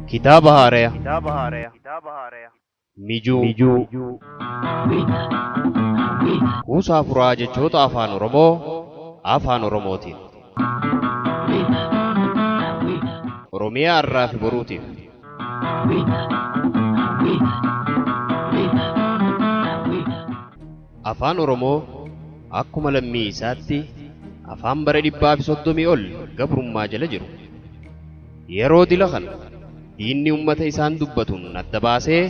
Kitaaba Haaraa. Mijuu. Kuusaa furaa jechoota afaan Oromoo afaan Oromootiin. Oromiyaa har'aa fi boruutiif. Afaan Oromoo akkuma lammii isaatti afaan bara 130 ol gabrummaa jala jiru. Yeroo dila kana diinni ummata isaan dubbatuun adda baasee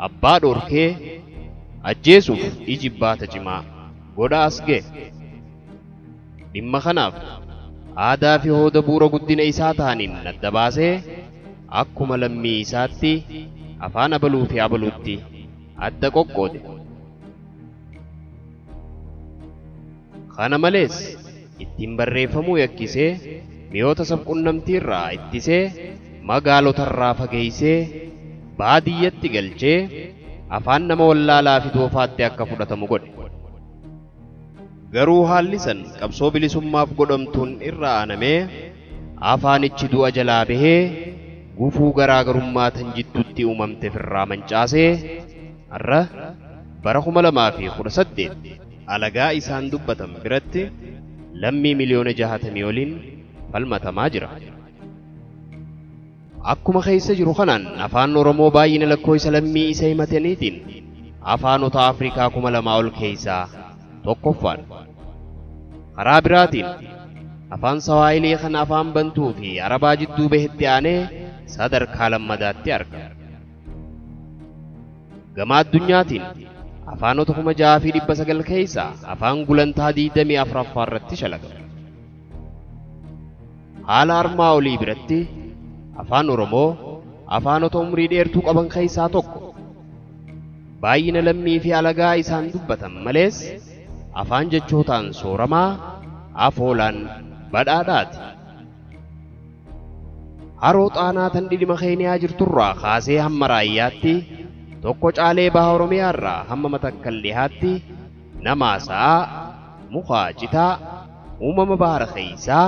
abbaa dhorkee ajjeesuuf ijibbaata cimaa godha as ga'e. Dhimma kanaaf aadaa fi hooda bu'uura guddina isaa ta'aniin adda baasee akkuma lammii isaatti afaan abaluu fi abaluutti adda qoqqoode. Kana malees ittiin barreeffamuu yakkisee mi'oota sabquunnamtii irraa ittisee magaalotarraa fageessee baadiyyatti galchee afaan nama wallaalaa fi doofaatti akka fudhatamu godhe. Garuu haalli san qabsoo bilisummaaf godhamtuun irra aanamee afaanichi du'a jalaa bahee gufuu garaagarummaa tan jidduutti uumamte firraa mancaasee har'a bara 2018 alagaa isaan dubbatan biratti lammii miliyoona 60 oliin falmatamaa jira. Akkuma keessa jiru kanaan afaan Oromoo baay'ina lakkoofsa lammii isa himataniitiin afaanota Afrikaa 2000 ol keessaa tokkoffaan. Karaa biraatiin afaan Sawaahilii kan afaan Bantuu fi Arabaa jidduu bahetti aanee sadarkaa lammadaatti argama. Gama addunyaatiin afaanota 6,900 keessaa afaan gulantaa 24ffaa irratti shalagama. Haala armaa olii biratti afaan Oromoo afaanota umrii dheertuu qaban keessaa tokko. Baay'ina lammii fi alagaa isaan dubbatan malees afaan jechootaan sooramaa afoolaan badhaadhaati. Haroo Xaanaa tan dhidhima Keeniyaa jirturraa kaasee hamma Raayyaatti tokko caalee baha Oromiyaa irraa hamma Matakkal dhihaatti namaasaa mukaa citaa uumama bahara keessaa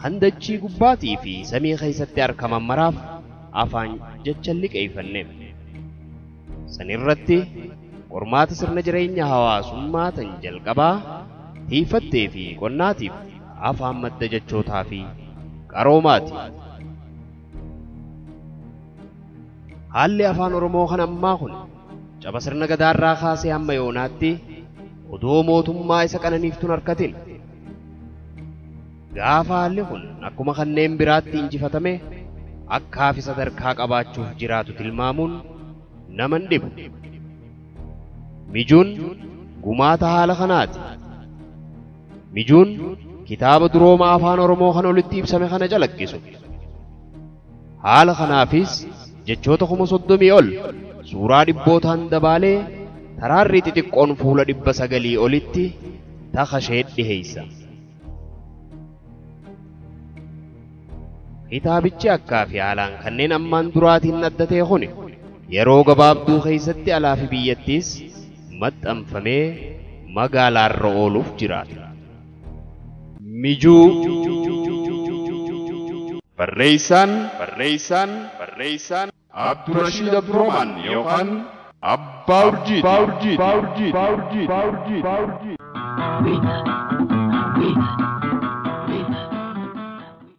handachii gubbaatii fi samii keessatti argaman maraaf afaan jecha liqeeffanne. San irratti qormaata sirna jireenya hawaasummaa tan jalqabaa tiifattee fi qonnaatiif afaan madda jechootaa fi qaroomaati. Haalli afaan Oromoo kan ammaa kun caba sirna gadaarraa kaasee hamma yoonaatti odoo mootummaa isa qananiiftuun harkatin. Gaafa haalli kun akkuma kanneen biraatti injifatame akkaafi sadarkaa qabaachuuf jiraatu tilmaamuun nama hin dhibu. Mijuun gumaata haala kanaati. Mijuun kitaaba durooma afaan Oromoo kan olitti ibsame kana calaqqisu. Haala kanaafis jechoota 30,000 ol suuraa dhibbootaan dabaalee taraarrii xixiqqoon fuula 900 olitti takashee dhiheessa. Kitaabichi akkaa fi haalaan kanneen ammaan duraatiin adda ta'e kuni yeroo gabaabduu keessatti alaa fi biyyattiis maxxanfamee magaalaarra ooluuf jiraata. Mijuu barreessaan Abdurrashiid Abdurrahmaan yookaan Abbaa Urjiiti.